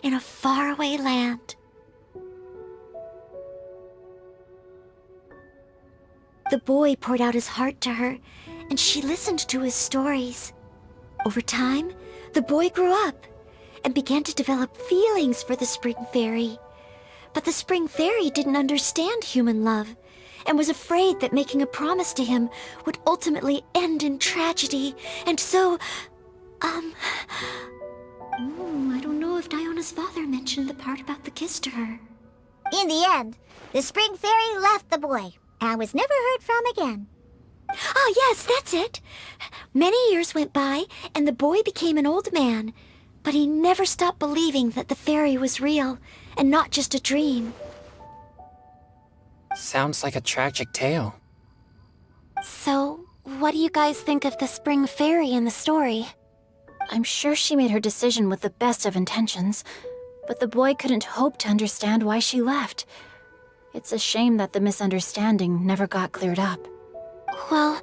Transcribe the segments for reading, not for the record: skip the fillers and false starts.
in a faraway land. The boy poured out his heart to her, and she listened to his stories. Over time, the boy grew up and began to develop feelings for the Spring Fairy. But the Spring Fairy didn't understand human love and was afraid that making a promise to him would ultimately end in tragedy. And so, I don't know if Diona's father mentioned the part about the kiss to her. In the end, the Spring Fairy left the boy and was never heard from again. Ah, yes, that's it. Many years went by, and the boy became an old man. But he never stopped believing that the fairy was real and not just a dream. Sounds like a tragic tale. So, what do you guys think of the Spring Fairy in the story? I'm sure she made her decision with the best of intentions, but the boy couldn't hope to understand why she left. It's a shame that the misunderstanding never got cleared up. Well,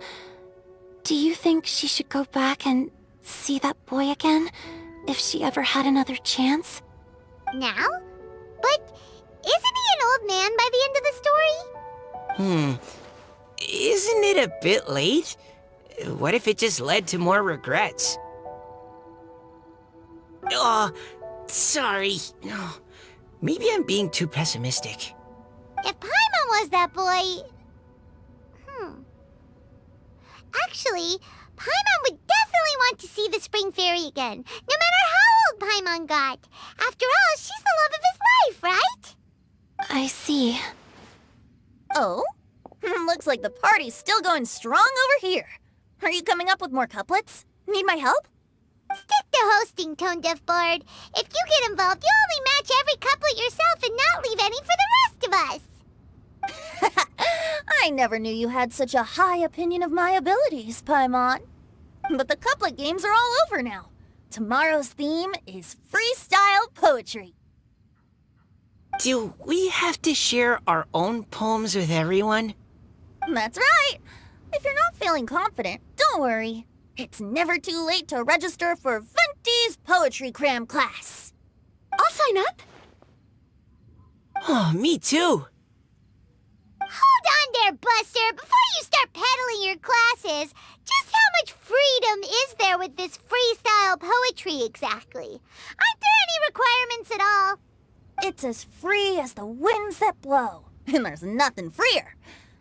do you think she should go back and see that boy again, if she ever had another chance? Now? But isn't he an old man by the end of the story? Isn't it a bit late? What if it just led to more regrets? Oh, sorry. Maybe I'm being too pessimistic. If Paimon was that boy... Actually, Paimon would definitely want to see the Spring Fairy again, no matter how old Paimon got. After all, she's the love of his life, right? I see. Oh? Looks like the party's still going strong over here. Are you coming up with more couplets? Need my help? Stick to hosting, Tone Deaf Bard. If you get involved, you'll only match every couplet yourself and not leave any for the rest of us. I never knew you had such a high opinion of my abilities, Paimon. But the couplet games are all over now. Tomorrow's theme is freestyle poetry. Do we have to share our own poems with everyone? That's right. If you're not feeling confident, don't worry. It's never too late to register for Venti's Poetry Cram class. I'll sign up. Oh, me too. Hold on there, Buster. Before you start peddling your classes, just how much freedom is there with this freestyle poetry exactly? Aren't there any requirements at all? It's as free as the winds that blow. And there's nothing freer.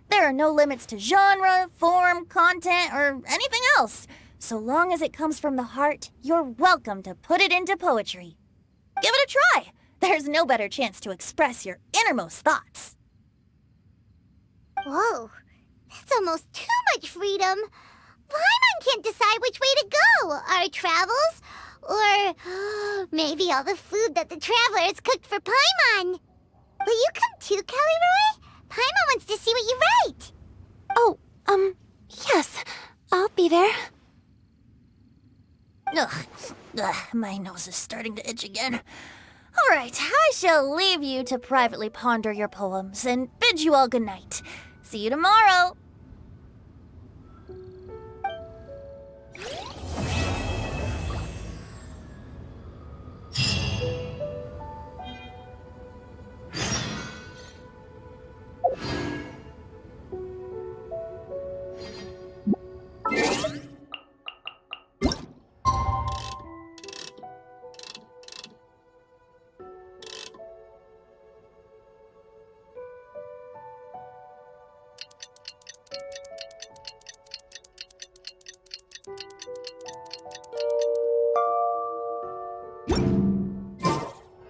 There are no limits to genre, form, content, or anything else. So long as it comes from the heart, you're welcome to put it into poetry. Give it a try. There's no better chance to express your innermost thoughts. Whoa, that's almost too much freedom. Paimon can't decide which way to go. Our travels, or maybe all the food that the travelers cooked for Paimon. Will you come too, Kelly Roy? Paimon wants to see what you write. Oh, yes. I'll be there. Ugh, my nose is starting to itch again. All right, I shall leave you to privately ponder your poems and bid you all good night. See you tomorrow.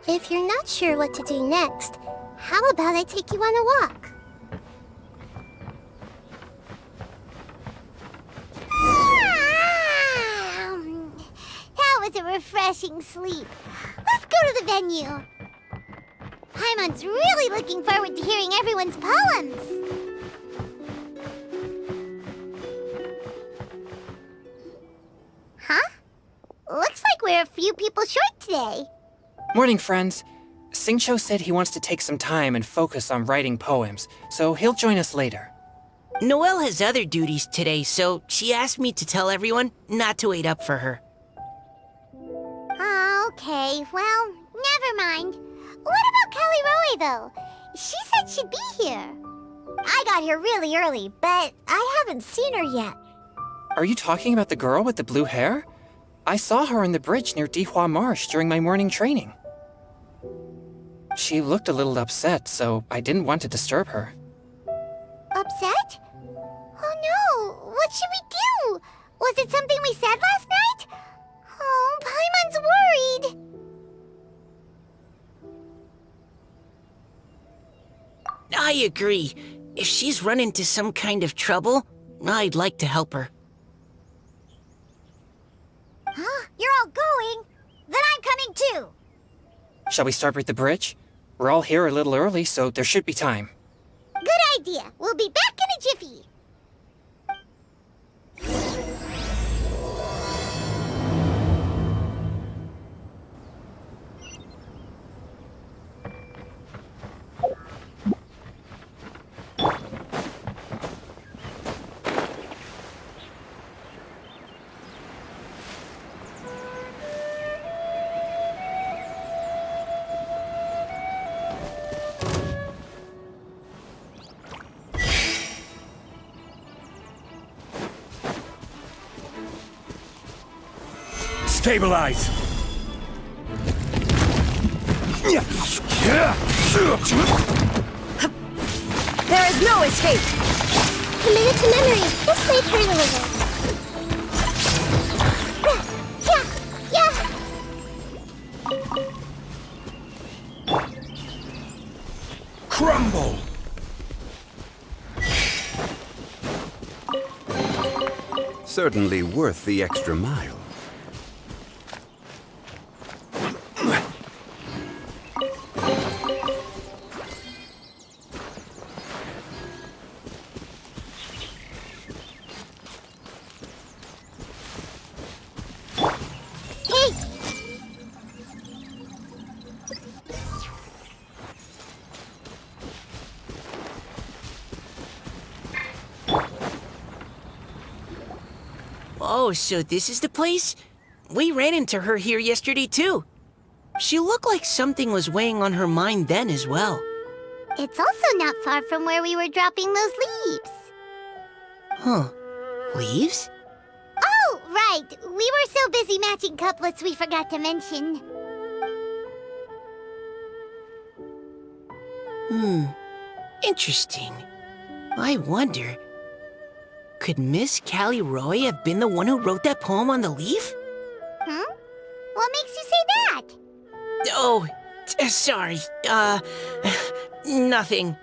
If you're not sure what to do next, how about I take you on a walk? That was a refreshing sleep. Let's go to the venue. Paimon's really looking forward to hearing everyone's poems. Huh? Looks like we're a few people short today. Morning, friends. Singcho said he wants to take some time and focus on writing poems, so he'll join us later. Noelle has other duties today, so she asked me to tell everyone not to wait up for her. Oh, okay. Well, never though. She said she'd be here. I got here really early, but I haven't seen her yet. Are you talking about the girl with the blue hair? I saw her on the bridge near Dihua Marsh during my morning training. She looked a little upset, so I didn't want to disturb her. Upset? Oh no, what should we do? Was it something we said last night? Oh, Paimon's worried. I agree. If she's run into some kind of trouble, I'd like to help her. Huh? You're all going? Then I'm coming too. Shall we start with the bridge? We're all here a little early, so there should be time. Good idea. We'll be back in a jiffy. Stabilize! There is no escape. Commit it to memory. This may hurt a little. Crumble! Certainly worth the extra mile. Oh, so this is the place? We ran into her here yesterday, too. She looked like something was weighing on her mind then as well. It's also not far from where we were dropping those leaves. Huh. Leaves? Oh, right. We were so busy matching couplets we forgot to mention. Interesting. I wonder, could Miss Callie Roy have been the one who wrote that poem on the leaf? Huh? What makes you say that? Oh, sorry. Nothing.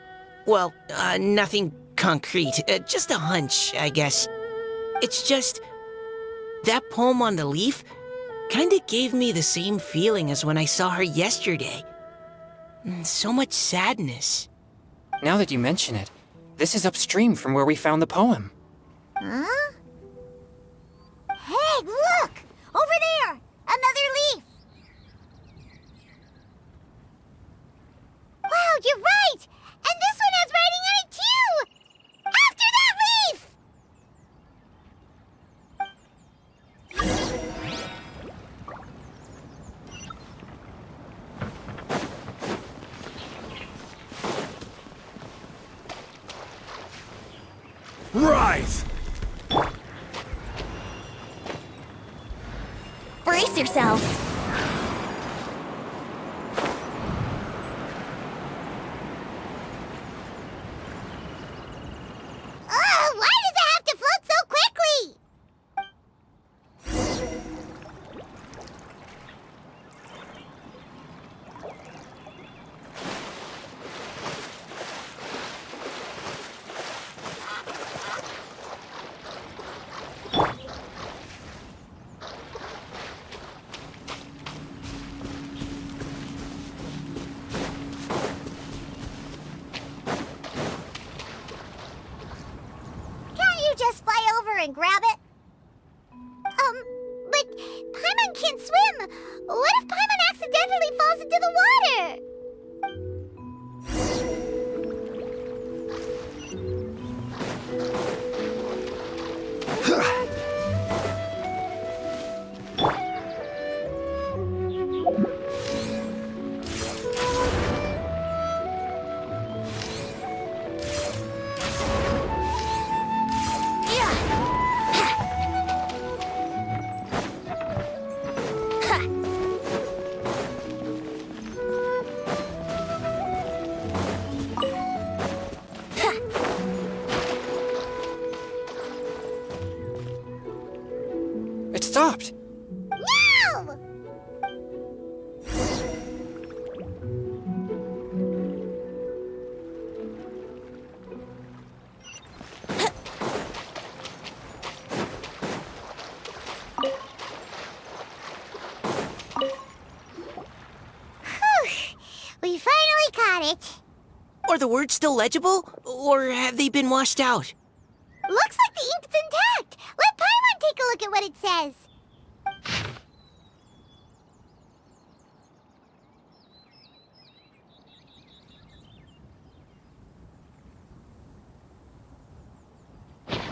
Well, nothing concrete. Just a hunch, I guess. It's just, that poem on the leaf kinda gave me the same feeling as when I saw her yesterday. So much sadness. Now that you mention it, this is upstream from where we found the poem. Huh? Hey, look! Over there! Another leaf! Wow, you're right! And this one has writing on it too! After that leaf! Rise! Brace yourselves. Why does it have to float so quickly? Just fly over and grab it? But Paimon can't swim. What if Paimon accidentally falls into the water? We finally caught it. Are the words still legible, or have they been washed out? Looks like the ink's intact. Let Paimon take a look at what it says.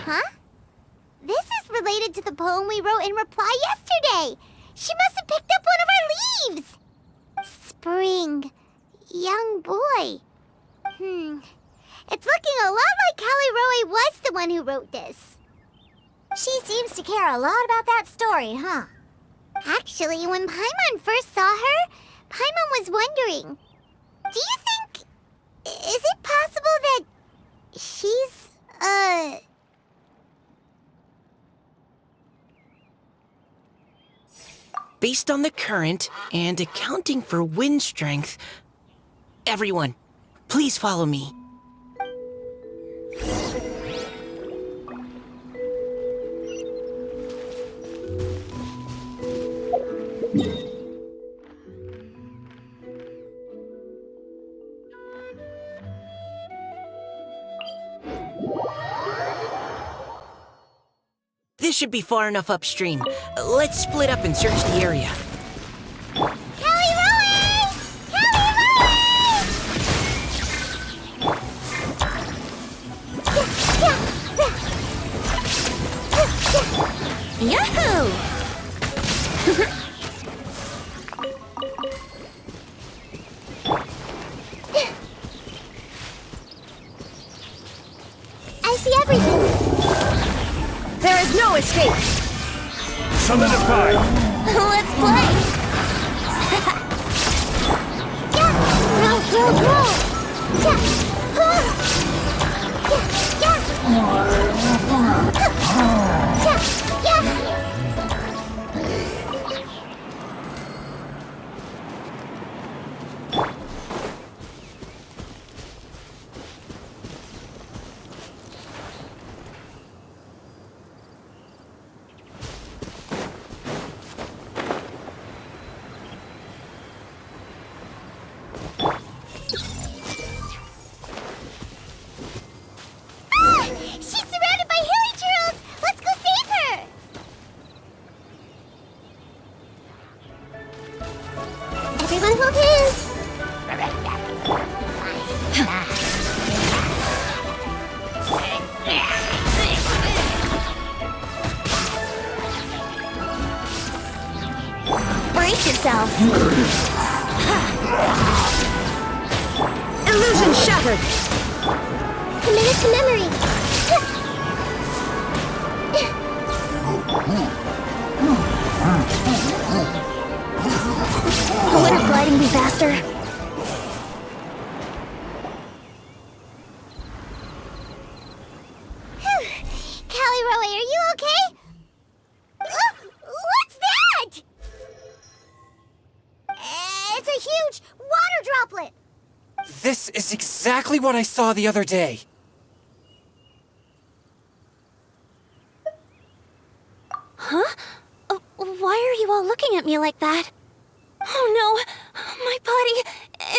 Huh? This is related to the poem we wrote in reply yesterday. She must have picked up one of our leaves. Spring. Young boy. It's looking a lot like Callie Roe was the one who wrote this. She seems to care a lot about that story, huh? Actually, when Paimon first saw her, Paimon was wondering, do you think... is it possible that she's, Based on the current and accounting for wind strength, everyone, please follow me. This should be far enough upstream. Let's split up and search the area. Callie Roe! Callie Roe! Yahoo! I see everything. There is no escape! Solidify! Let's play! She's surrounded by hilly churros! Let's go save her! Everyone hold hands! Brace yourself! Illusion shattered! Committed to memory! Wouldn't gliding be faster? Callie Roe, are you okay? What's that? It's a huge water droplet! This is exactly what I saw the other day. Huh? Why are you all looking at me like that? Oh no! My body...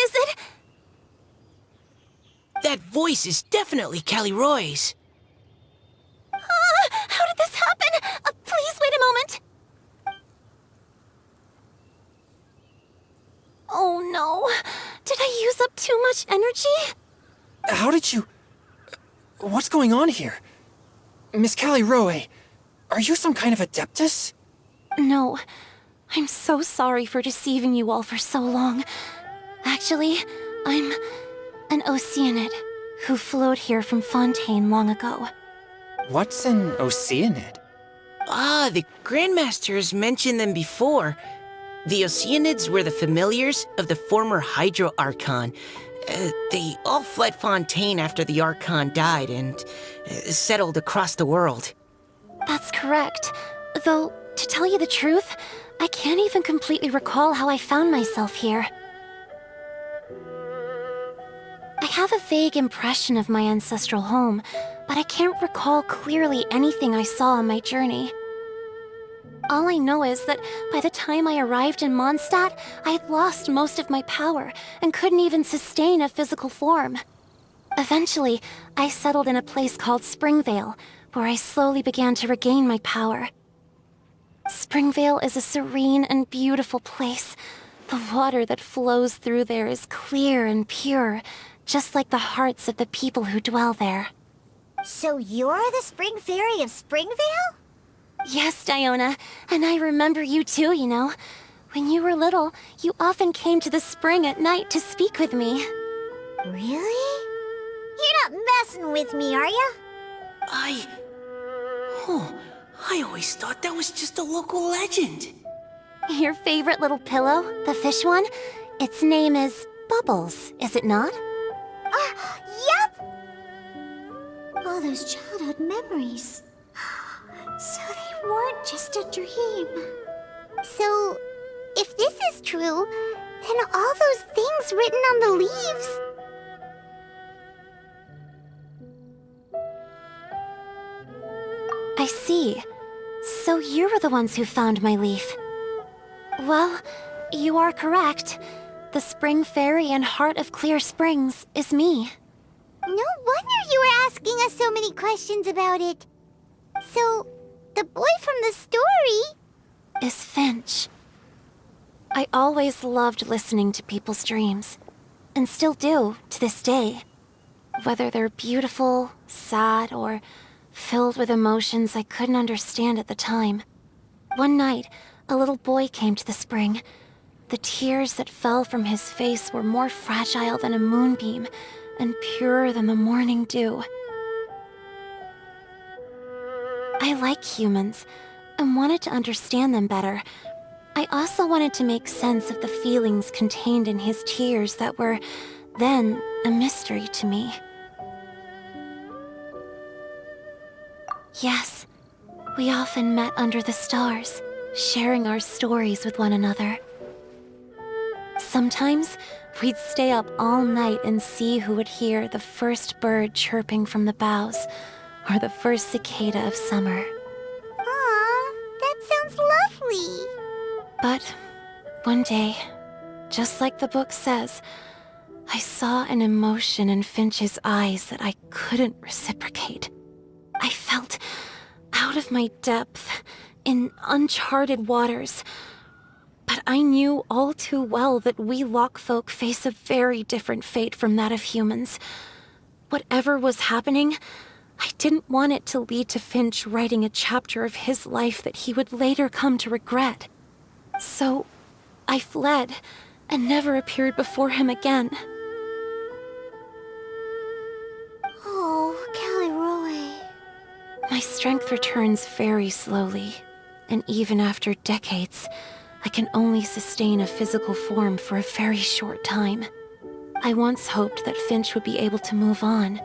is it... That voice is definitely Callie Roy's. How did this happen? Please wait a moment. Oh no. Did I use up too much energy? How did you... What's going on here? Miss Callie Roe, are you some kind of adeptus? No. I'm so sorry for deceiving you all for so long. Actually, I'm an Oceanid who flowed here from Fontaine long ago. What's an Oceanid? Ah, the Grandmaster has mentioned them before. The Oceanids were the familiars of the former Hydro Archon. They all fled Fontaine after the Archon died and settled across the world. That's correct. Though, to tell you the truth, I can't even completely recall how I found myself here. I have a vague impression of my ancestral home, but I can't recall clearly anything I saw on my journey. All I know is that by the time I arrived in Mondstadt, I had lost most of my power and couldn't even sustain a physical form. Eventually, I settled in a place called Springvale, where I slowly began to regain my power. Springvale is a serene and beautiful place. The water that flows through there is clear and pure, just like the hearts of the people who dwell there. So you're the Spring Fairy of Springvale? Yes, Diona, and I remember you too, you know. When you were little, you often came to the spring at night to speak with me. Really? You're not messing with me, are ya? I always thought that was just a local legend. Your favorite little pillow, the fish one? Its name is Bubbles, is it not? Yep! All those childhood memories. So they weren't just a dream. So, if this is true, then all those things written on the leaves... I see. So you were the ones who found my leaf. Well, you are correct. The Spring Fairy and Heart of Clear Springs is me. No wonder you were asking us so many questions about it. So, the boy from the story... is Finch. I always loved listening to people's dreams, and still do to this day. Whether they're beautiful, sad, or filled with emotions I couldn't understand at the time. One night, a little boy came to the spring. The tears that fell from his face were more fragile than a moonbeam, and purer than the morning dew. I like humans, and wanted to understand them better. I also wanted to make sense of the feelings contained in his tears that were, then, a mystery to me. Yes, we often met under the stars, sharing our stories with one another. Sometimes, we'd stay up all night and see who would hear the first bird chirping from the boughs, or the first cicada of summer. Aw, that sounds lovely. But one day, just like the book says, I saw an emotion in Finch's eyes that I couldn't reciprocate. I felt out of my depth, in uncharted waters. But I knew all too well that we Lockfolk face a very different fate from that of humans. Whatever was happening, I didn't want it to lead to Finch writing a chapter of his life that he would later come to regret. So, I fled, and never appeared before him again. Oh, Callie Roy. My strength returns very slowly, and even after decades, I can only sustain a physical form for a very short time. I once hoped that Finch would be able to move on,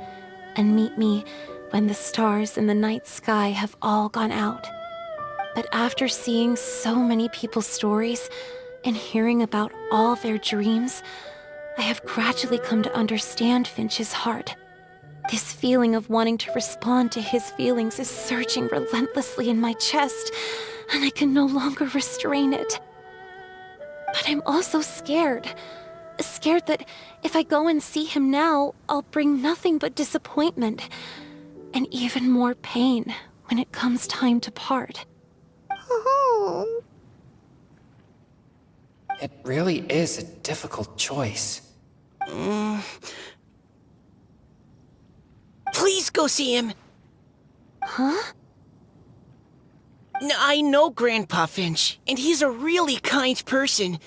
and meet me when the stars in the night sky have all gone out. But after seeing so many people's stories, and hearing about all their dreams, I have gradually come to understand Finch's heart. This feeling of wanting to respond to his feelings is surging relentlessly in my chest, and I can no longer restrain it. But I'm also scared. Scared that if I go and see him now, I'll bring nothing but disappointment, and even more pain when it comes time to part. Oh. It really is a difficult choice. Please go see him. Huh? I know Grandpa Finch, and he's a really kind person.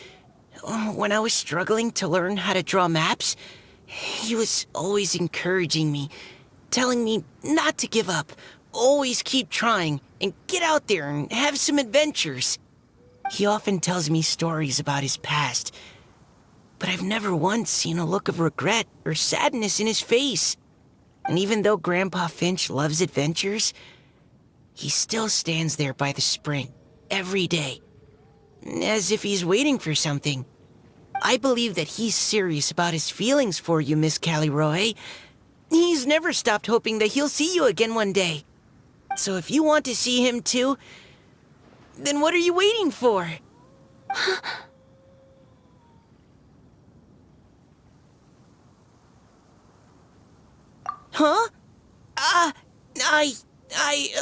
When I was struggling to learn how to draw maps, he was always encouraging me, telling me not to give up, always keep trying, and get out there and have some adventures. He often tells me stories about his past, but I've never once seen a look of regret or sadness in his face. And even though Grandpa Finch loves adventures, he still stands there by the spring, every day, as if he's waiting for something. I believe that he's serious about his feelings for you, Miss Callie Roy. He's never stopped hoping that he'll see you again one day. So if you want to see him too, Then what are you waiting for? Huh?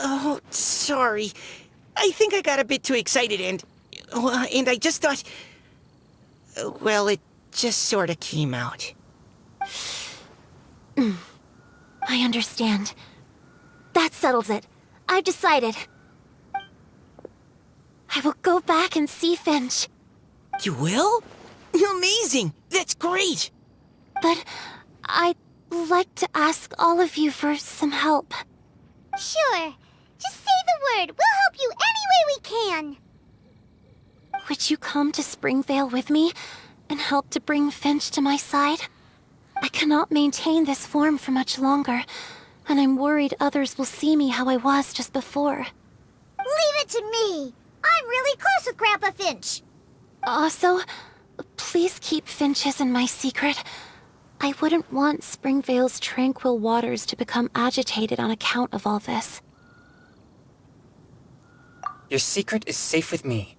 Oh, sorry. I think I got a bit too excited and I just thought, well, it just sort of came out. I understand. That settles it. I've decided. I will go back and see Finch. You will? Amazing! That's great! But I'd like to ask all of you for some help. Sure. Just say the word. We'll help you any way we can. Would you come to Springvale with me and help to bring Finch to my side? I cannot maintain this form for much longer, and I'm worried others will see me how I was just before. Leave it to me. I'm really close with Grandpa Finch. Also, please keep Finch's in my secret. I wouldn't want Springvale's tranquil waters to become agitated on account of all this. Your secret is safe with me.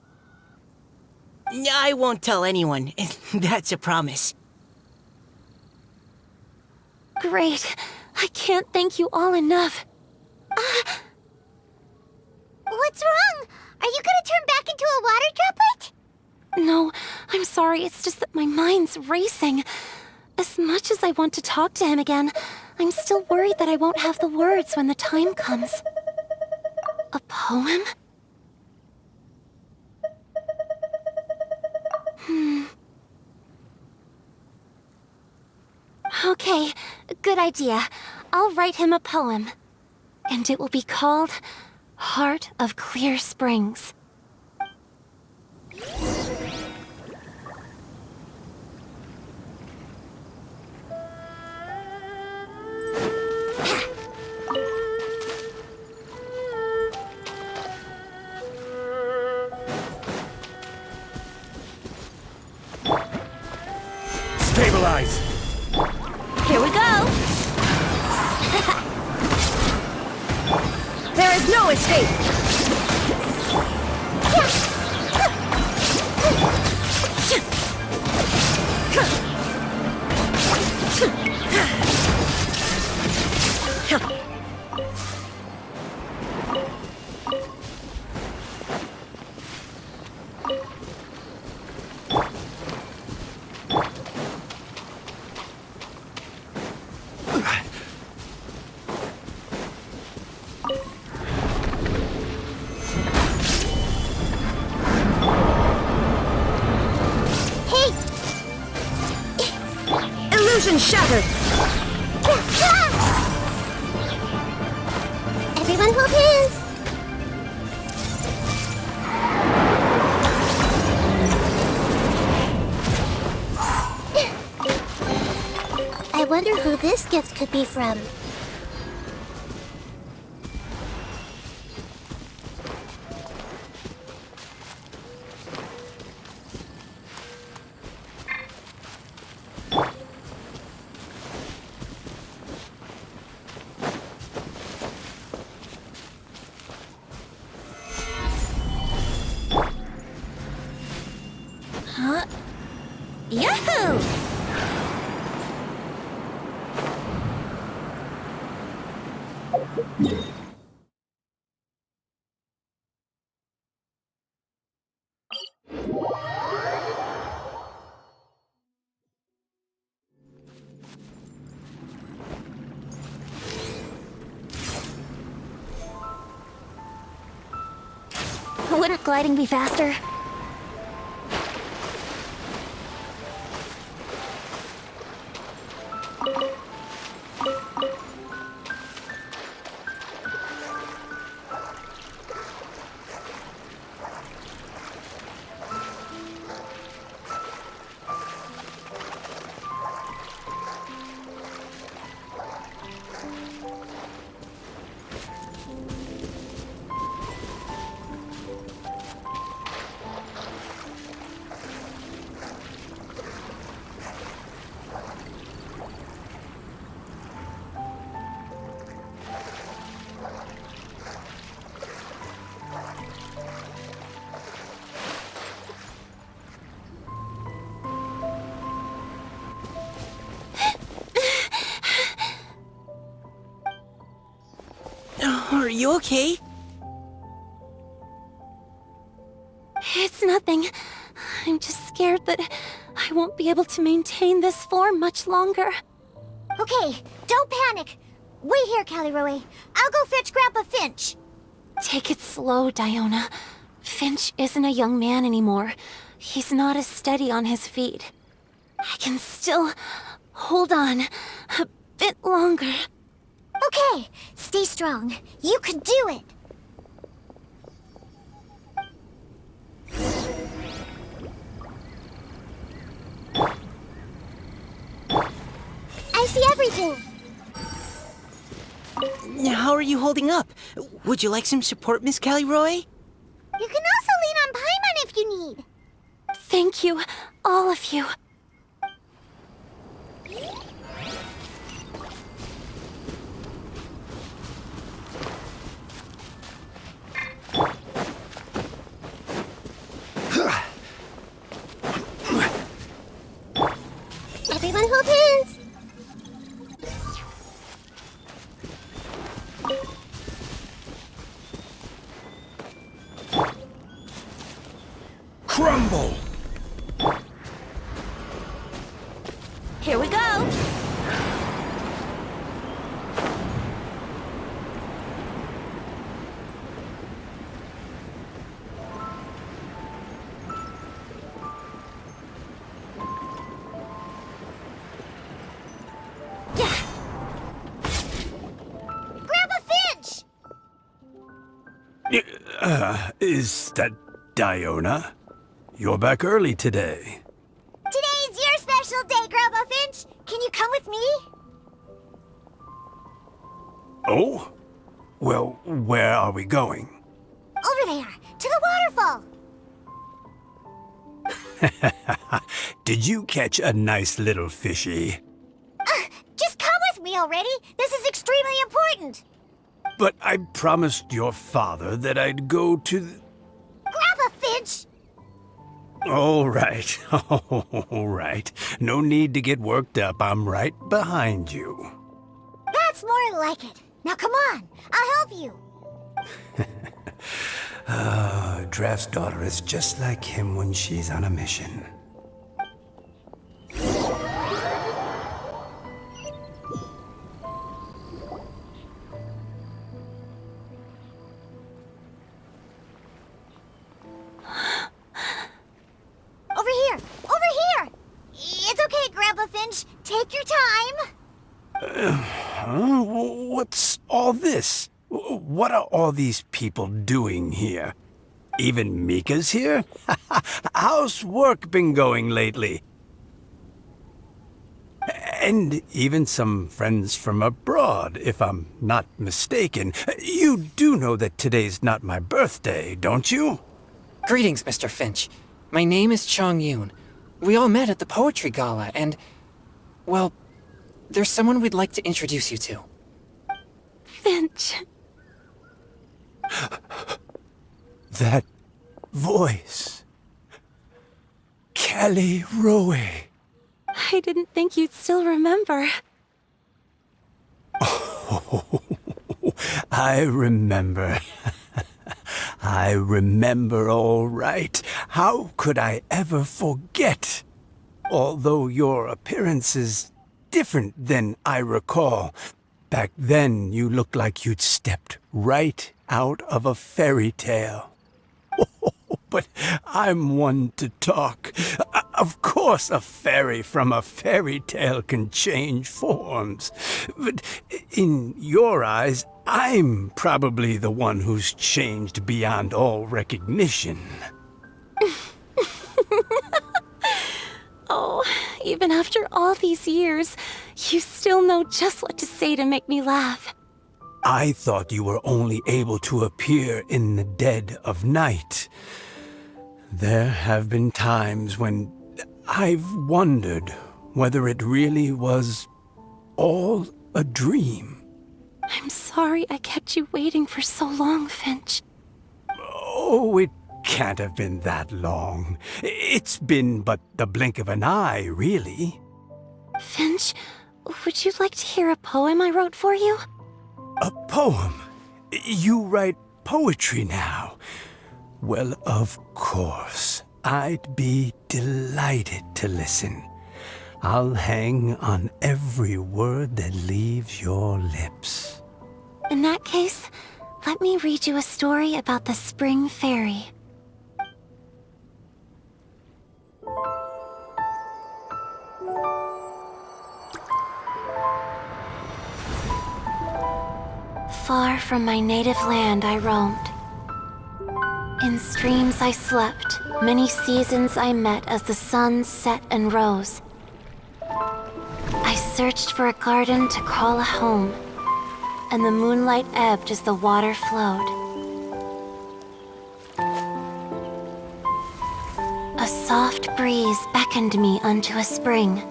I won't tell anyone. That's a promise. Great. I can't thank you all enough. What's wrong? Are you gonna turn back into a water droplet? No, I'm sorry. It's just that my mind's racing. As much as I want to talk to him again, I'm still worried that I won't have the words when the time comes. A poem? Okay, good idea. I'll write him a poem. And it will be called Heart of Clear Springs. Stabilize! Here we go! There is no escape! Hey! Illusion shattered! Everyone hold hands. I wonder who this gift could be from. Yahoo! Wouldn't gliding be faster? Are you okay? It's nothing. I'm just scared that I won't be able to maintain this form much longer. Okay, don't panic. Wait here, Callie Roe. I'll go fetch Grandpa Finch. Take it slow, Diona. Finch isn't a young man anymore. He's not as steady on his feet. I can still hold on a bit longer. Okay, stay strong. You can do it. I see everything. How are you holding up? Would you like some support, Miss Callie Roy? You can also lean on Paimon if you need. Thank you, all of you. Everyone hold hands. Crumble! Here we go. Grandpa Finch! Is that Diona? You're back early today. Today's your special day, Grandpa Finch. Can you come with me? Oh? Well, where are we going? Over there, to the waterfall. Did you catch a nice little fishy? Just come with me already. This is extremely important. But I promised your father that I'd go to the... Grandpa Finch! All right, all right. No need to get worked up. I'm right behind you. That's more like it. Now come on, I'll help you. Draft's daughter is just like him when she's on a mission. Over here, over here. It's okay, Grandpa Finch. Take your time. Huh? What's all this? What are all these people doing here? Even Mika's here? How's work been going lately? And even some friends from abroad, if I'm not mistaken. You do know that today's not my birthday, don't you? Greetings, Mr. Finch. My name is Chong Yoon. We all met at the poetry gala, and... well, there's someone we'd like to introduce you to. Finch. That voice. Callie Roe. I didn't think you'd still remember. Oh, I remember. I remember all right. How could I ever forget? Although your appearance is different than I recall. Back then, you looked like you'd stepped right out of a fairy tale. But I'm one to talk. Of course a fairy from a fairy tale can change forms. But in your eyes, I'm probably the one who's changed beyond all recognition. Oh, even after all these years, you still know just what to say to make me laugh. I thought you were only able to appear in the dead of night. There have been times when I've wondered whether it really was all a dream. I'm sorry I kept you waiting for so long, Finch. Oh, it can't have been that long. It's been but the blink of an eye, really. Finch, would you like to hear a poem I wrote for you? A poem? You write poetry now? Well, of course. I'd be delighted to listen. I'll hang on every word that leaves your lips. In that case, let me read you a story about the Spring Fairy. Far from my native land I roamed. In streams I slept, many seasons I met as the sun set and rose. I searched for a garden to call a home, and the moonlight ebbed as the water flowed. A soft breeze beckoned me unto a spring.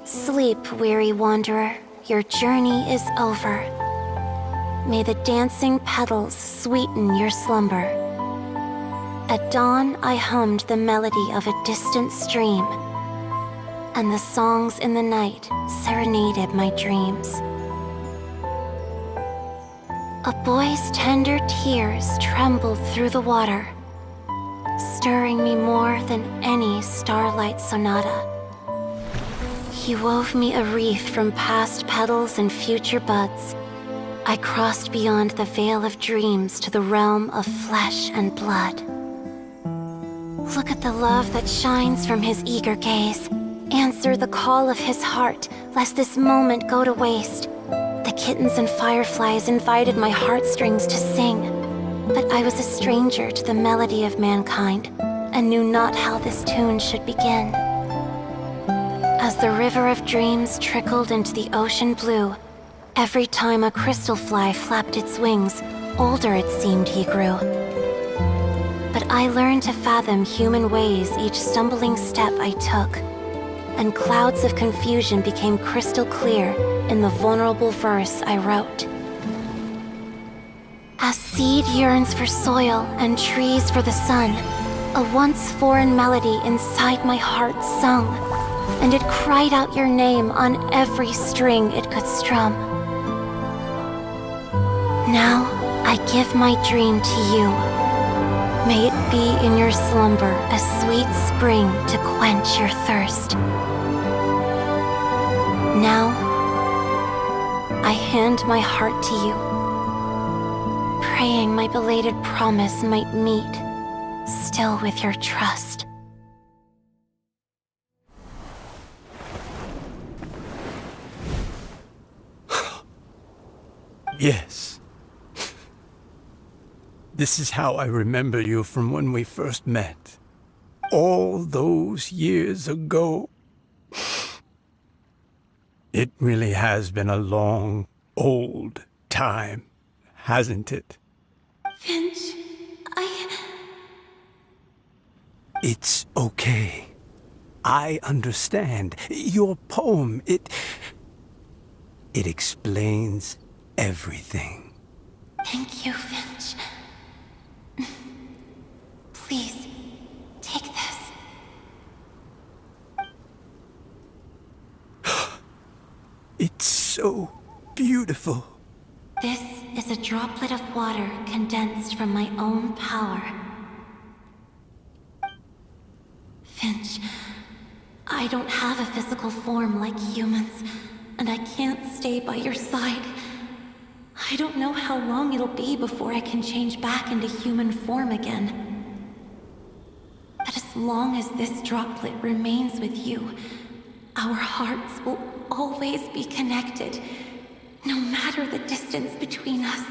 Sleep, weary wanderer, your journey is over. May the dancing petals sweeten your slumber. At dawn, I hummed the melody of a distant stream, and the songs in the night serenaded my dreams. A boy's tender tears trembled through the water, stirring me more than any starlight sonata. He wove me a wreath from past petals and future buds. I crossed beyond the veil of dreams to the realm of flesh and blood. Look at the love that shines from his eager gaze. Answer the call of his heart, lest this moment go to waste. The kittens and fireflies invited my heartstrings to sing, but I was a stranger to the melody of mankind, and knew not how this tune should begin. As the river of dreams trickled into the ocean blue, every time a crystal fly flapped its wings, older it seemed he grew. But I learned to fathom human ways each stumbling step I took, and clouds of confusion became crystal clear in the vulnerable verse I wrote. As seed yearns for soil and trees for the sun, a once foreign melody inside my heart sung, and it cried out your name on every string it could strum. Now I give my dream to you. May it be in your slumber a sweet spring to quench your thirst. Now, I hand my heart to you, praying my belated promise might meet, still with your trust. Yes. This is how I remember you from when we first met. All those years ago. It really has been a long, old time, hasn't it? Finch, It's okay. I understand. Your poem, it explains everything. Thank you, Finch. Please, take this. It's so beautiful. This is a droplet of water condensed from my own power. Finch, I don't have a physical form like humans, and I can't stay by your side. I don't know how long it'll be before I can change back into human form again. But as long as this droplet remains with you, our hearts will always be connected, no matter the distance between us.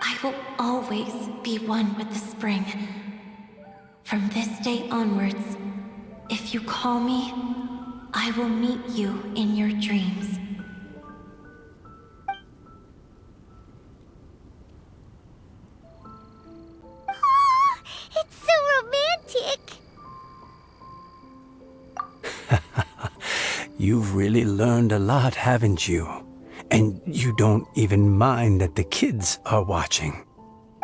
I will always be one with the spring. From this day onwards, if you call me, I will meet you in your dreams. Oh, it's so romantic. You've really learned a lot, haven't you? And you don't even mind that the kids are watching.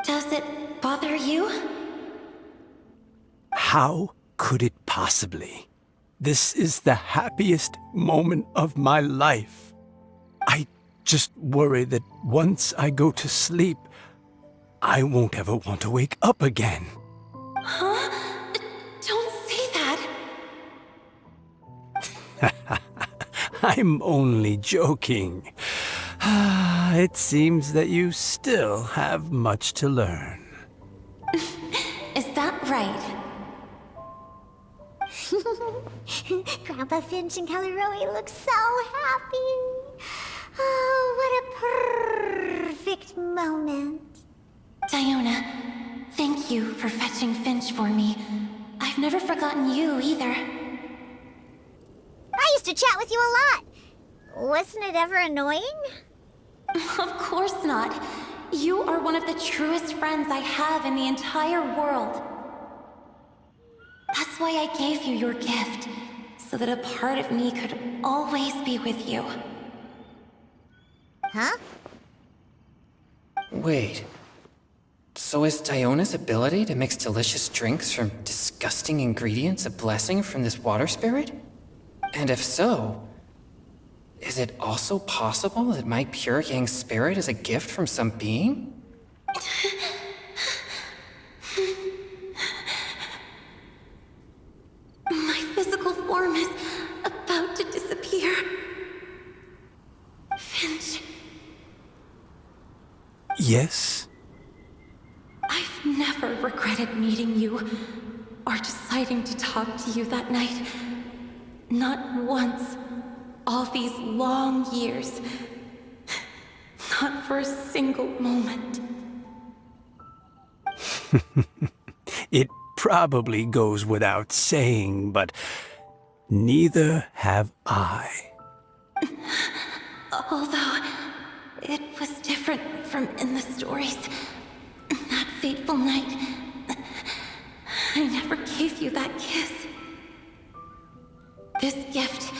Does it bother you? How could it possibly? This is the happiest moment of my life. I Just worry that once I go to sleep, I won't ever want to wake up again. Huh? Don't say that. I'm only joking. It seems that you still have much to learn. Is that right? Grandpa Finch and Caleroe look so happy. Oh, what a perfect moment. Diona, thank you for fetching Finch for me. I've never forgotten you either. I used to chat with you a lot. Wasn't it ever annoying? Of course not. You are one of the truest friends I have in the entire world. That's why I gave you your gift, so that a part of me could always be with you. Huh? Wait. So is Diona's ability to mix delicious drinks from disgusting ingredients a blessing from this water spirit? And if so, is it also possible that my pure yang spirit is a gift from some being? My physical form is about to disappear. Finch, Yes? I've never regretted meeting you or deciding to talk to you that night. Not once. All these long years. Not for a single moment. It probably goes without saying, but neither have I. Although, it was different from in the stories. That fateful night, I never gave you that kiss. This gift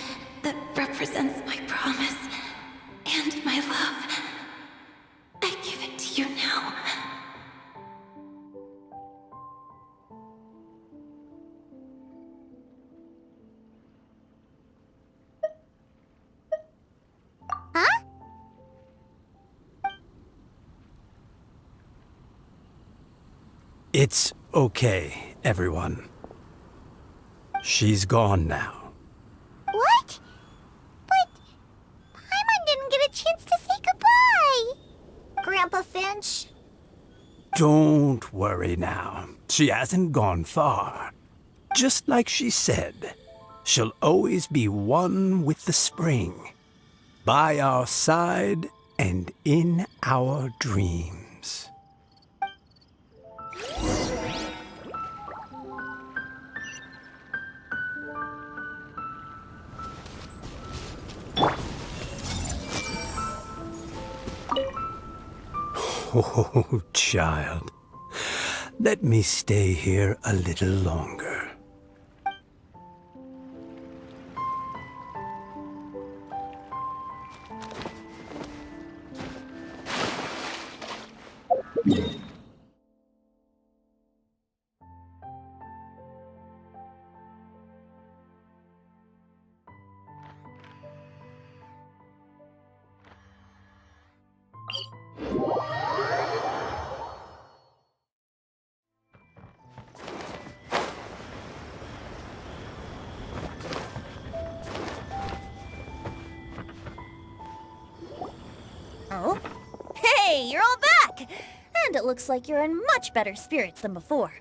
that represents my promise and my love, I give it to you now. Huh? It's okay, everyone. She's gone now. What? But Paimon didn't get a chance to say goodbye. Grandpa Finch? Don't worry now. She hasn't gone far. Just like she said, she'll always be one with the spring. By our side and in our dreams. Oh, child. Let me stay here a little longer. Oh? Hey, you're all back! And it looks like you're in much better spirits than before.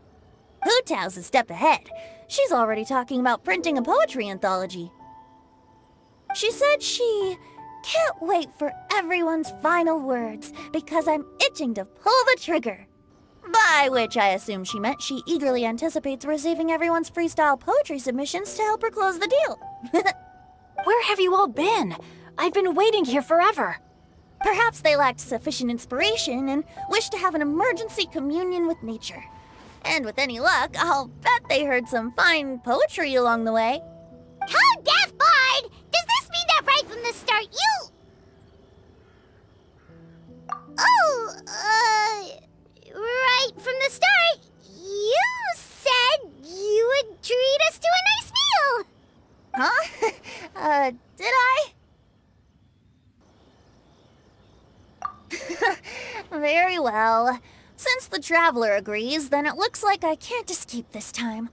Hu Tao's a step ahead. She's already talking about printing a poetry anthology. She said she can't wait for everyone's final words because I'm itching to pull the trigger. By which I assume she meant she eagerly anticipates receiving everyone's freestyle poetry submissions to help her close the deal. Where have you all been? I've been waiting here forever. Perhaps they lacked sufficient inspiration and wished to have an emergency communion with nature. And with any luck, I'll bet they heard some fine poetry along the way. Code Deaf Bard! Does this mean that right from the start you... Oh, right from the start, you said you would treat us to a nice meal! Huh? Did I? Very well. Since the traveler agrees, then it looks like I can't escape this time.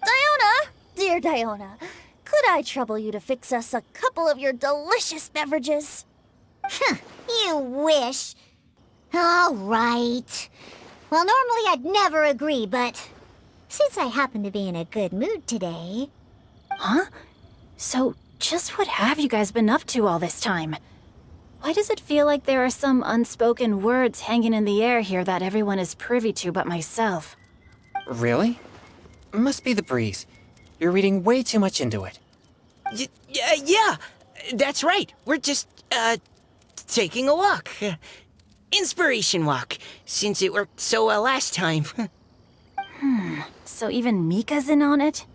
Diona! Dear Diona, could I trouble you to fix us a couple of your delicious beverages? You wish. All right. Well, normally I'd never agree, but since I happen to be in a good mood today... Huh? So, just what have you guys been up to all this time? Why does it feel like there are some unspoken words hanging in the air here that everyone is privy to but myself? Really? Must be the breeze. You're reading way too much into it. Yeah, that's right. We're just, taking a walk. Inspiration walk, since it worked so well last time. So even Mika's in on it?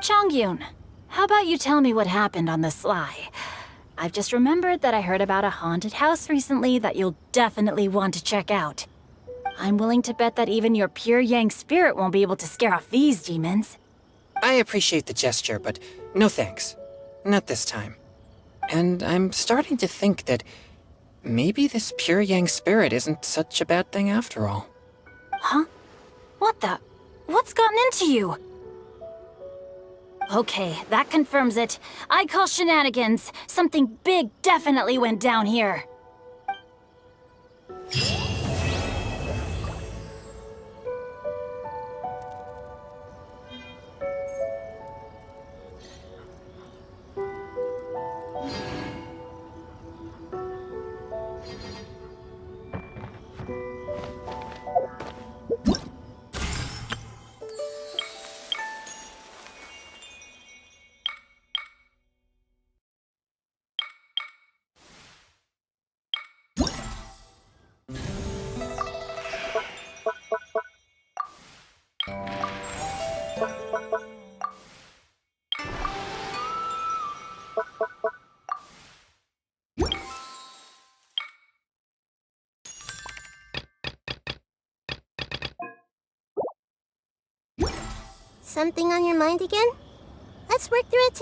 Chongyun, how about you tell me what happened on the sly? I've just remembered that I heard about a haunted house recently that you'll definitely want to check out. I'm willing to bet that even your pure Yang spirit won't be able to scare off these demons. I appreciate the gesture, but no thanks. Not this time. And I'm starting to think that maybe this pure Yang spirit isn't such a bad thing after all. Huh? What the? What's gotten into you? Okay, that confirms it. I call shenanigans. Something big definitely went down here. Something on your mind again? Let's work through it together.